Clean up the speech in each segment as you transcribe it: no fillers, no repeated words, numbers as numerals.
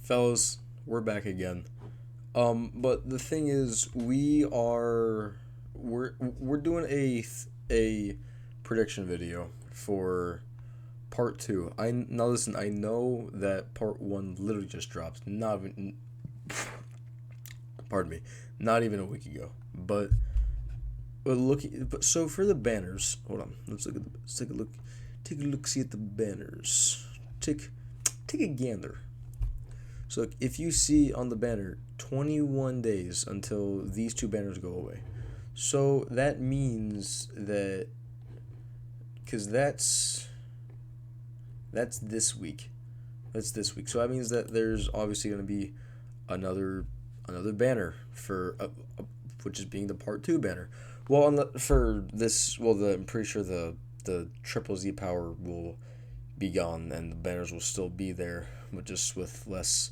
Fellas, we're back again. But the thing is, we're doing a prediction video for part two. I now listen. I know that part one literally just dropped. Not even, pardon me, not even a week ago. But so for the banners, hold on. Let's take a look. Take a look. See at the banners. Take a gander. So look, if you see on the banner 21 days until these two banners go away. So that means that cuz that's this week. That's this week. So that means that there's obviously going to be another banner for which is being the part 2 banner. Well, for this, I'm pretty sure the triple Z power will be gone and the banners will still be there, but just with less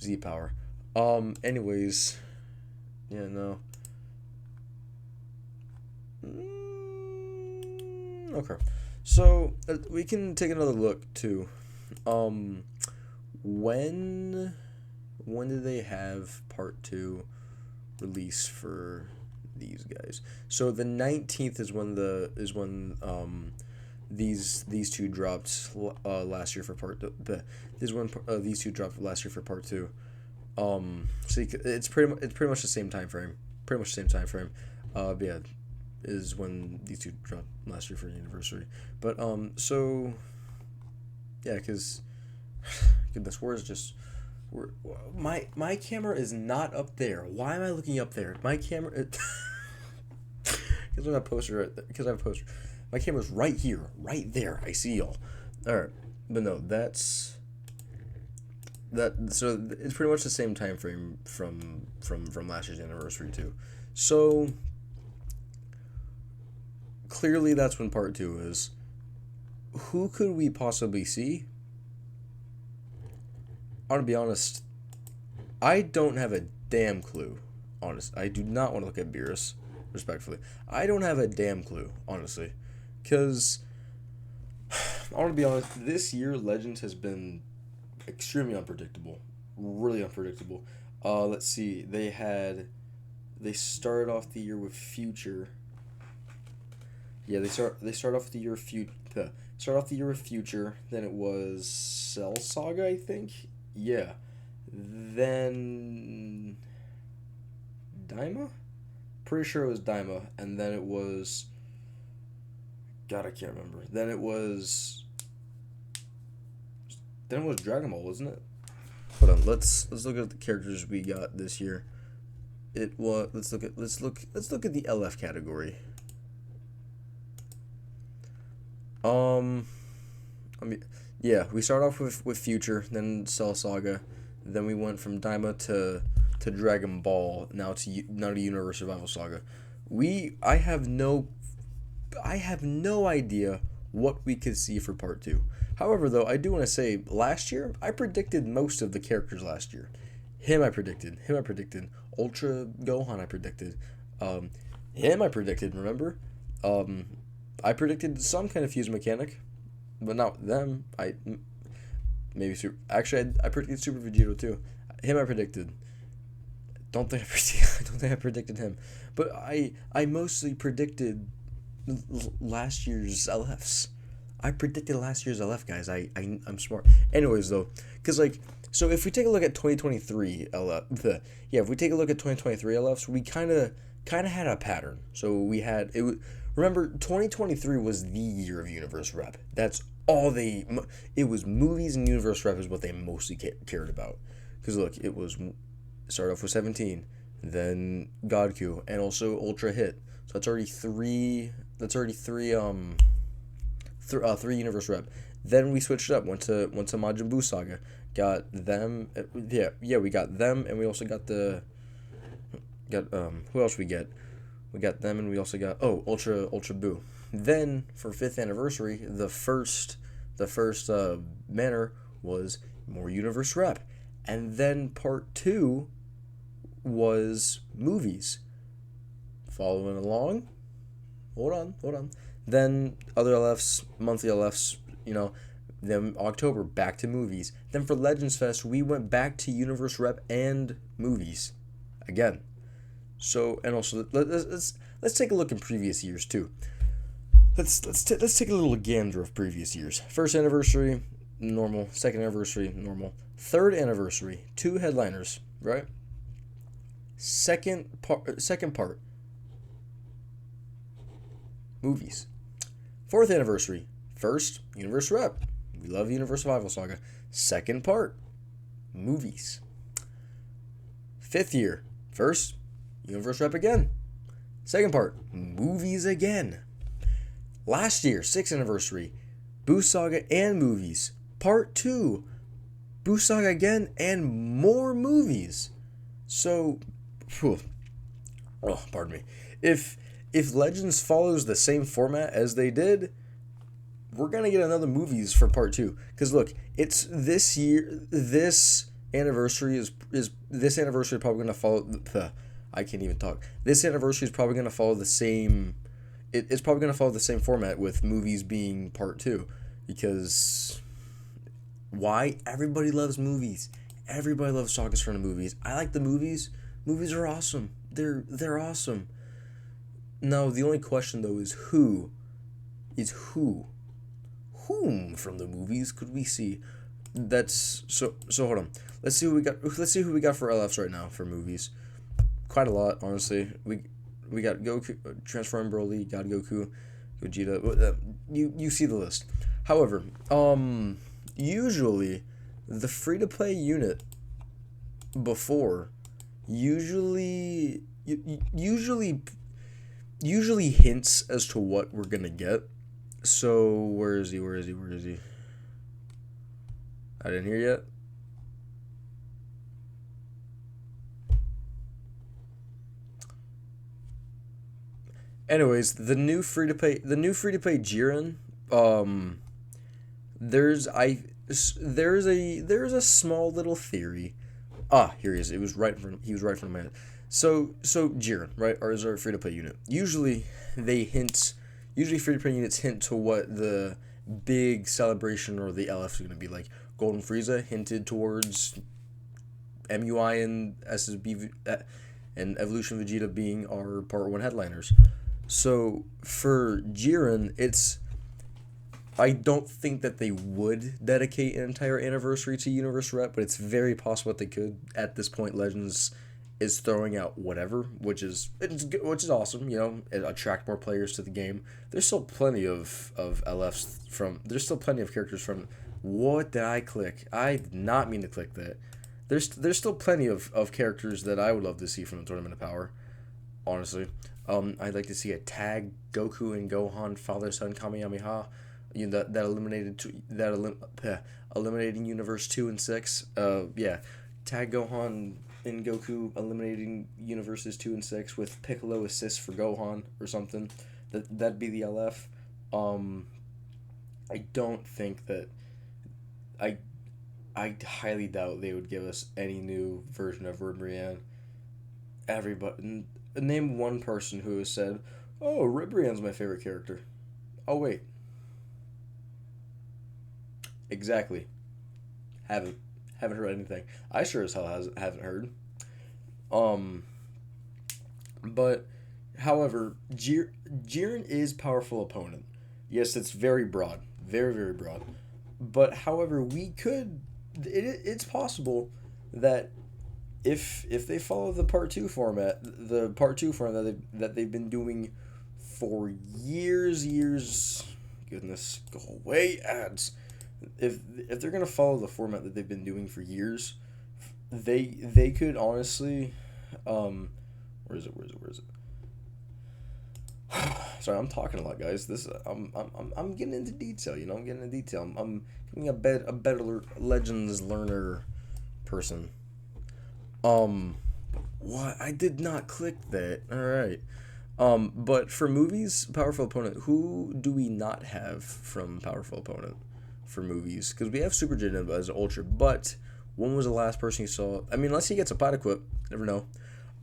Z power. Anyways, yeah, no. Okay. So, we can take another look too. Um, when did they have part 2 release for these guys? So the 19th is when these two dropped last year for this is when these two dropped last year for part 2. So it's pretty much the same time frame. Pretty much the same time frame. But yeah, is when these two dropped last year for the anniversary. But so yeah, because goodness, where my camera is not up there. Why am I looking up there? My camera. Because I have a poster right there. Because I have a poster. My camera's right here, right there. I see y'all. All right, but no, that's that. So it's pretty much the same time frame from last year's anniversary too. So clearly, that's when part 2 is. Who could we possibly see? I want to be honest. I don't have a damn clue. Honest, I do not want to look at Beerus. Respectfully, I don't have a damn clue. Honestly, because I want to be honest. This year, Legends has been extremely unpredictable. Really unpredictable. Let's see. They started off the year with Future. Yeah, they start off the year start off the year with Future. Then it was Cell Saga, I think. Yeah. Then Daima? Pretty sure it was Daima, and then it was God, I can't remember. Then it was Dragon Ball, wasn't it? Hold on, let's look at the characters we got this year. It was let's look at the LF category. Um, I mean, yeah, we start off with Future, then Cell Saga, then we went from Daima to Dragon Ball, now to Universe Survival Saga. I have no idea what we could see for part 2. However, though, I do want to say last year I predicted most of the characters last year. Him I predicted. Ultra Gohan I predicted. Him I predicted. Remember? I predicted some kind of fuse mechanic, but not them. Maybe super. Actually, I predicted Super Vegito too. Him I predicted. I don't think I predicted him, but I mostly predicted last year's LFs. I predicted last year's LF guys. I'm smart. Anyways though, cause so if we take a look at 2023 LF, if we take a look at 2023 LFs, we kind of had a pattern. So we had it. Remember, 2023 was the year of Universe Rep. That's all it was. Movies and Universe Rep is what they mostly cared about. Cause look, it was started off with 17, then Godku, and also Ultra Hit. So that's already three. Three Universe Rep. Then we switched it up. Went to Majin Buu Saga. Got them. Yeah. We got them, and we also got who else we get? We got them, and we also got Ultra Buu. Then for 5th anniversary, the first banner was more Universe Rep, and then part 2 was movies. Following along. Hold on. Then other LFs, monthly LFs, Then October, back to movies. Then for Legends Fest, we went back to Universe Rep and movies again. So, and also let's take a look in previous years too. Let's take a little gander of previous years. First anniversary, normal. Second anniversary, normal. Third anniversary, 2 headliners, right? Second part, movies. Fourth anniversary, first Universe Rep. We love Universe Survival Saga. Second part, movies. Fifth year, first Universe Rep again. Second part, movies again. Last year, 6th anniversary, Boost Saga and movies. Part 2, Boost Saga again and more movies. So, pardon me. If Legends follows the same format as they did, we're gonna get another movies for part 2. Cause look, it's this year. This anniversary is probably gonna follow. I can't even talk. This anniversary is probably gonna follow the same. It's probably gonna follow the same format with movies being part 2, because why? Everybody loves movies. Everybody loves Sagas from the movies. I like the movies. Movies are awesome. They're awesome. Now the only question though is who. Whom from the movies could we see? That's so hold on. Let's see who we got for LFs right now for movies. Quite a lot, honestly. We got Goku, Transform Broly, God Goku, Gogeta. You see the list. However, usually the free to play unit before usually hints as to what we're gonna get. So where is he? I didn't hear yet. Anyways, the new free to play Jiren, there's a small little theory. Here he is. He was right in front of my head. So Jiren, right, is our free to play unit. Usually free to play units hint to what the big celebration or the LF is going to be like. Golden Frieza hinted towards MUI and SSB and Evolution Vegeta being our part 1 headliners. So for Jiren, I don't think that they would dedicate an entire anniversary to Universe Rep, but it's very possible that they could. At this point, Legends is throwing out whatever, which is awesome. You know, it attract more players to the game. There's still plenty of LFs from. There's still plenty of characters from. What did I click? I did not mean to click that. There's still plenty of characters that I would love to see from the Tournament of Power. Honestly, I'd like to see a tag Goku and Gohan father-son Kamehameha. You know, eliminating Universe 2 and 6. Tag Gohan and Goku eliminating Universes 2 and 6 with Piccolo assists for Gohan or something. That'd be the LF. I don't think that. I highly doubt they would give us any new version of Ribrianne. Everybody, name one person who has said, "Oh, Ribrianne's my favorite character." Oh wait. Exactly. Haven't heard anything. I sure as hell haven't heard. But however, Jiren is powerful opponent. Yes, it's very broad, very very broad. But however, it's possible that if they follow the part 2 format, that they've been doing for years. Goodness, go away ads. If they're gonna follow the format that they've been doing for years, they could honestly, where is it? Sorry, I'm talking a lot, guys. I'm getting into detail. You know, I'm getting into detail. I'm getting a better Legends learner person. What? I did not click that. All right. But for movies, powerful opponent. Who do we not have from powerful opponent for movies? Because we have Super Jiren as Ultra, but when was the last person you saw? I mean, unless he gets a pot equip, never know.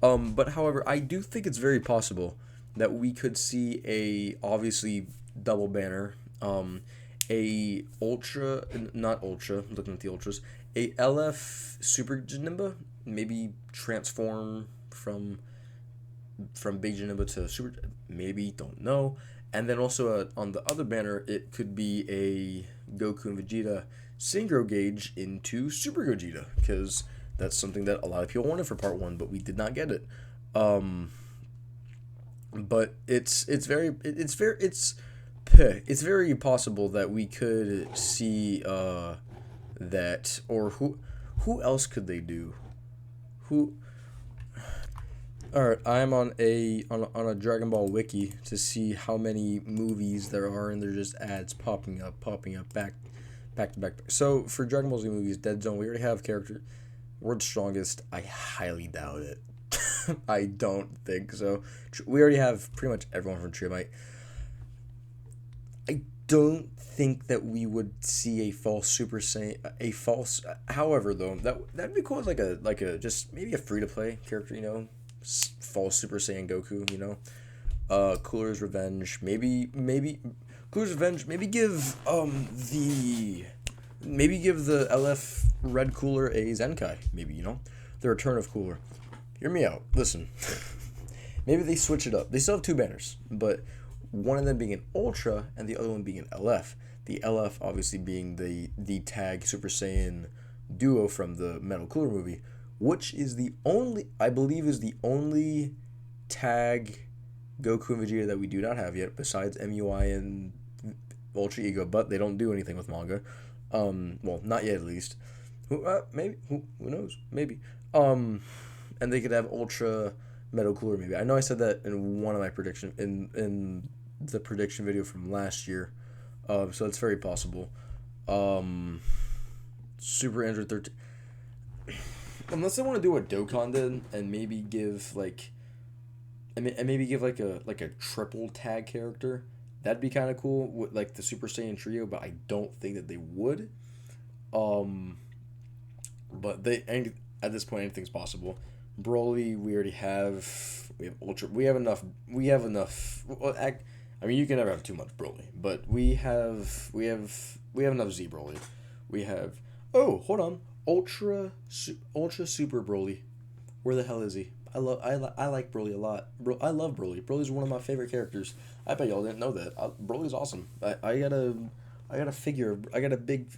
But however, I do think it's very possible that we could see a obviously double banner, a Ultra, not Ultra, looking at the Ultras, a LF Super Janemba, maybe transform from Big Janemba to Super, maybe, don't know. And then also on the other banner, it could be a Goku and Vegeta Synchro Gauge into Super Gogeta, because that's something that a lot of people wanted for part 1, but we did not get it. But it's very possible that we could see that, or who else could they do? Who? All right, I'm on a Dragon Ball wiki to see how many movies there are, and they're just ads popping up, back to back. So for Dragon Ball Z movies, Dead Zone, we already have character. World's Strongest, I highly doubt it. I don't think so. We already have pretty much everyone from Trio Might. I don't think that we would see a false Super Saiyan, a false. However, though, that'd be cool as like a just maybe a free to play character, false Super Saiyan Goku, Cooler's Revenge, maybe Cooler's Revenge, maybe give the LF Red Cooler a Zenkai, maybe, the return of Cooler. Hear me out. Listen. Maybe they switch it up. They still have 2 banners, but one of them being an Ultra and the other one being an LF. The LF obviously being the tag Super Saiyan duo from the Metal Cooler movie, which is I believe is the only tag Goku and Vegeta that we do not have yet, besides MUI and Ultra Ego, but they don't do anything with manga. Well, not yet at least. Maybe. Who knows? Maybe. And they could have Ultra Metal Cooler maybe. I know I said that in one of my prediction in the prediction video from last year. So it's very possible. Super Android 13. Unless they want to do what Dokkan did and maybe give like a triple tag character. That'd be kind of cool with like the Super Saiyan trio, but I don't think that they would. But at this point anything's possible. Broly, we already have. We have Ultra. We have enough. Well, you can never have too much Broly, but we have enough Z Broly. We have. Oh, hold on. Ultra Super Broly. Where the hell is he? I like Broly a lot. I love Broly. Broly's one of my favorite characters. I bet y'all didn't know that. Broly's awesome. I got a figure. I got a big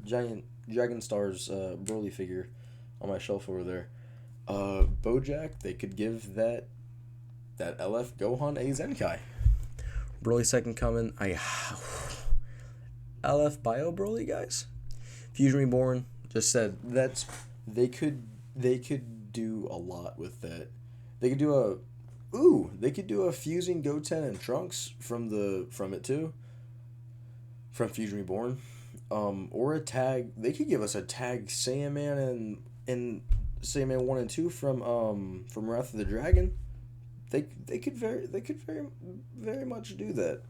giant Dragon Stars Broly figure on my shelf over there. Bojack, they could give that LF Gohan a Zenkai. Broly Second Coming, LF Bio Broly, guys. Fusion Reborn, just said they could do a lot with that. They could do a fusing Goten and Trunks from it too. From Fusion Reborn. Or a tag. They could give us a tag Saiyaman and Saiyaman 1 and 2 from Wrath of the Dragon. They could very much do that.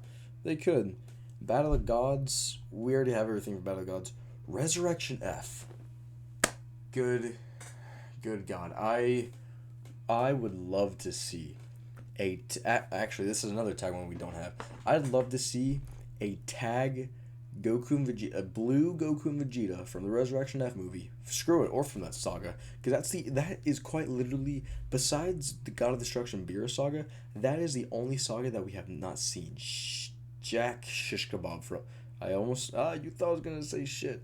They could. Battle of Gods, we already have everything for Battle of Gods. Resurrection F. Good God. I would love to see actually, this is another tag one we don't have. I'd love to see a tag Goku and Vegeta, a blue Goku and Vegeta from the Resurrection F movie. Screw it, or from that saga, because that is quite literally, besides the God of Destruction Beerus saga, that is the only saga that we have not seen. Jack shish kebab from. You thought I was gonna say shit.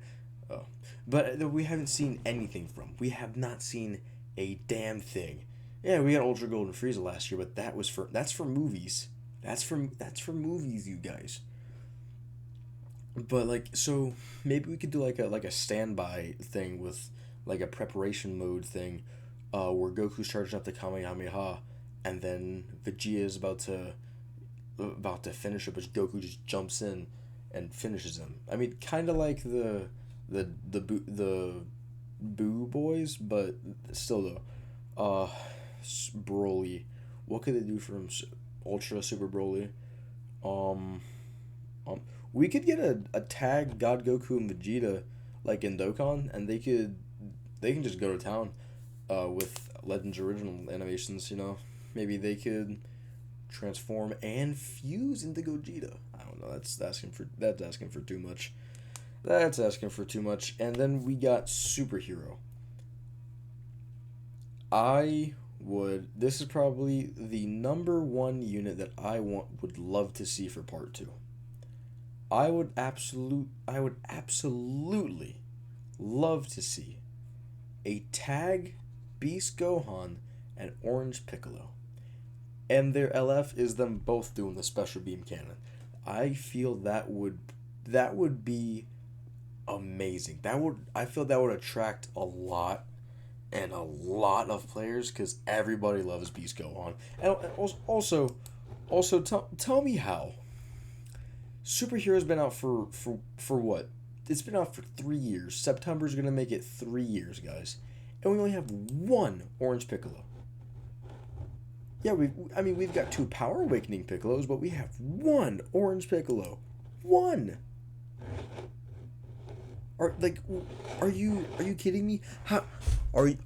Oh, but we haven't seen anything from. We have not seen a damn thing. Yeah, we got Ultra Golden Frieza last year, but that's for movies. That's for movies, you guys. But so maybe we could do like a standby thing with like a preparation mode thing, where Goku's charging up the Kamehameha, and then Vegeta is about to finish it, but Goku just jumps in and finishes him. I mean, kind of like the Boo Boys, but still though. Broly, what could they do for him? Ultra Super Broly. We could get a tag God Goku and Vegeta like in Dokkan, and they can just go to town with Legends original animations. Maybe they could transform and fuse into Gogeta. I don't no. That's asking for too much. That's asking for too much. And then we got superhero. I would. This is probably the number one unit that would love to see for part two. I would absolutely love to see a tag Beast Gohan and Orange Piccolo. And their LF is them both doing the special beam cannon. I feel that would be amazing. I feel that would attract a lot and a lot of players because everybody loves Beast Gohan. And tell me how. Superhero's been out for what? It's been out for 3 years. September's gonna make it 3 years, guys, and we only have one Orange Piccolo. Yeah, we've got two Power Awakening Piccolos, but we have one Orange Piccolo. One. Are you kidding me? How are you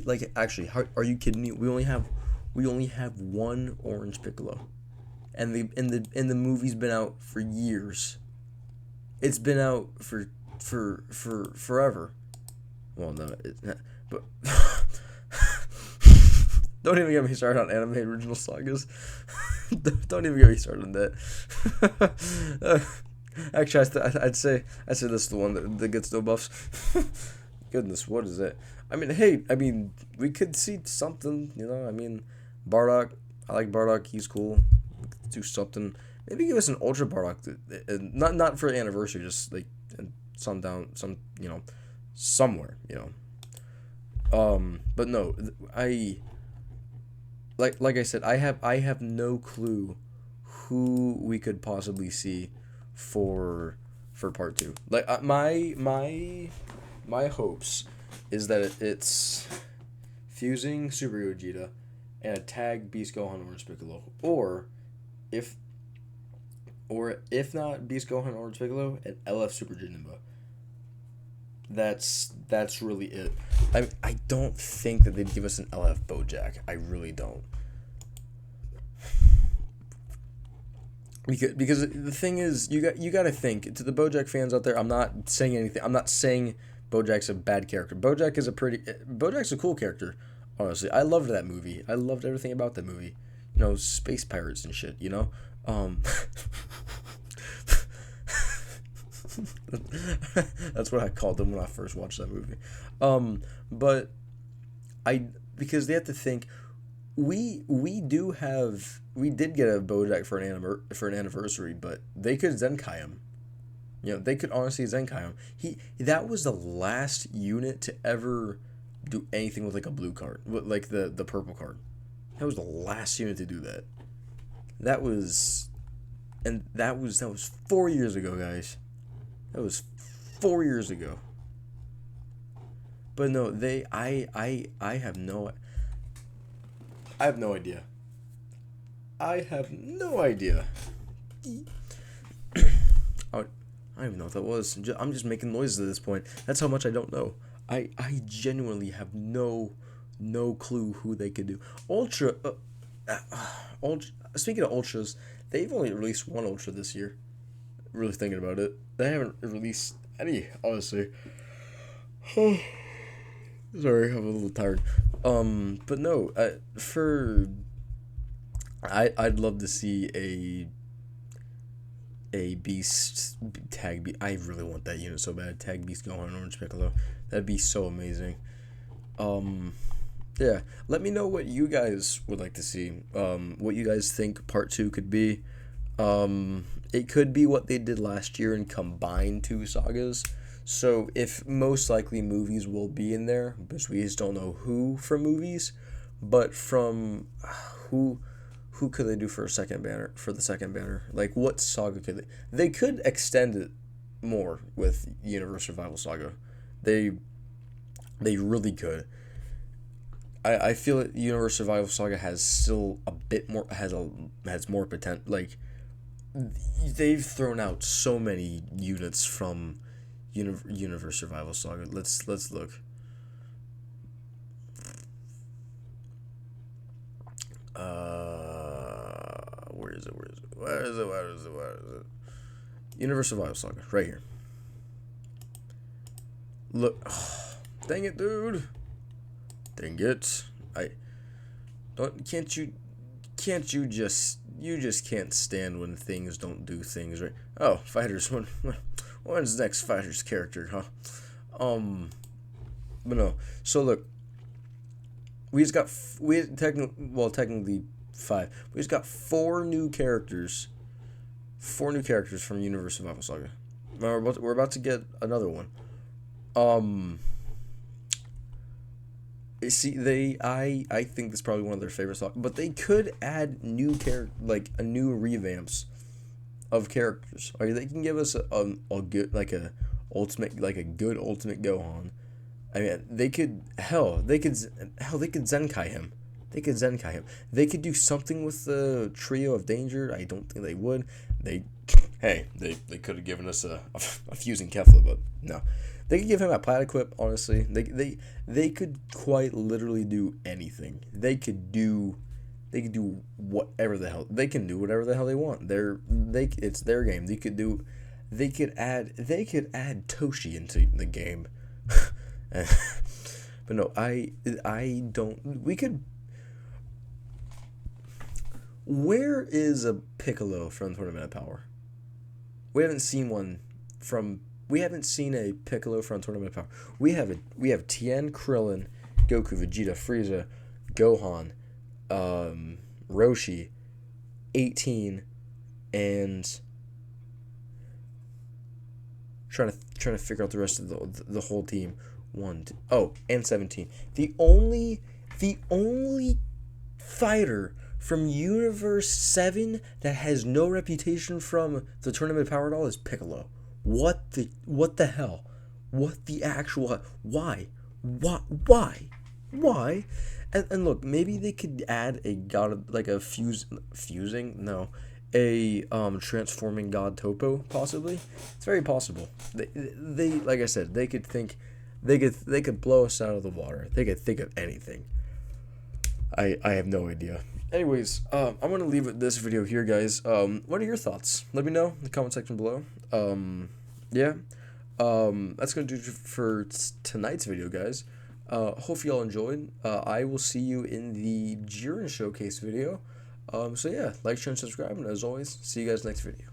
like actually? Are you kidding me? We only have one Orange Piccolo, and the movie's been out for years. It's been out for forever. Well, no, it's not, but don't even get me started on anime original sagas. Don't even get me started on that. Actually, I'd say this is the one that gets no buffs. Goodness, what is it? I mean, hey, we could see something, Bardock. I like Bardock. He's cool. We could do something. Maybe give us an Ultra Bardock. Not for anniversary, just like somewhere. But no, like I said, I have no clue who we could possibly see for part two. Like my hopes is that it's fusing Super Gogeta and a tag Beast Gohan Orange Piccolo, or if not Beast Gohan Orange Piccolo, an LF Super Janemba. That's really it. I don't think that they'd give us an LF Bojack. I really don't. Because the thing is, you got to think, to the Bojack fans out there. I'm not saying anything. I'm not saying Bojack's a bad character. Bojack's a cool character. Honestly, I loved that movie. I loved everything about that movie. Space pirates and shit. That's what I called them when I first watched that movie. But because they have to think. We did get a Bojack for an anniversary, but they could Zenkai him. They could honestly Zenkai him. That was the last unit to ever do anything with like a blue card, with like the purple card. That was the last unit to do that. That was 4 years ago, guys. That was 4 years ago. But no, I have no idea. I have no idea. I don't even know what that was. I'm just making noises at this point. That's how much I don't know. I genuinely have no clue who they could do. Ultra. Speaking of Ultras, they've only released one Ultra this year. Really thinking about it. They haven't released any, honestly. Sorry, I'm a little tired. But no, I'd love to see a Beast tag Beast. I really want that unit so bad. Tag Beast Gohan Orange Piccolo. That'd be so amazing. Yeah. Let me know what you guys would like to see. What you guys think part 2 could be. It could be what they did last year and combine 2 sagas. So if most likely movies will be in there, because we just don't know who from movies, but from who could they do for the second banner? Like what saga could they could extend it more with Universe Survival Saga. They really could. I feel that Universe Survival Saga has still a bit more has more potential. Like they've thrown out so many units from Universe Survival Saga. Let's look. Where is it? Universe of Vital Saga, right here. Look, dang it, dude. Dang it. You just can't stand when things don't do things right. Oh, fighters. When's the next fighter's character, huh? But no. So look, technically 5. We just got 4 new characters. 4 new characters from Universe of Vital Saga. We're about to get another one. See, I think that's probably one of their favorite songs, but they could add new new revamps of characters. Or they can give us a good good ultimate Gohan. I mean, they could Zenkai him. They could Zenkai him. They could do something with the Trio of Danger. I don't think they would. They could have given us a fusing Kefla, but no. They could give him a plat equip, honestly. They could quite literally do anything. They could do whatever the hell. They can do whatever the hell they want. It's their game. They could add Toshi into the game. But no, I don't. We could. Where is a Piccolo from Tournament of Power? We haven't seen one from. We haven't seen a Piccolo from Tournament of Power. We have Tien, Krillin, Goku, Vegeta, Frieza, Gohan, Roshi, 18, and trying to figure out the rest of the whole team. And 17. The only fighter from Universe 7 that has no reputation from the Tournament of Power at all is Piccolo. What the hell? What the actual... Why? And look, maybe they could add a god, like a transforming god Topo, possibly. It's very possible. They like I said, they could blow us out of the water. They could think of anything. I have no idea. Anyways, I'm gonna leave this video here, guys. What are your thoughts? Let me know in the comment section below. That's gonna do it for tonight's video, guys. Hope y'all enjoyed. I will see you in the Jiren Showcase video. So yeah, like, share, and subscribe, and as always, see you guys next video.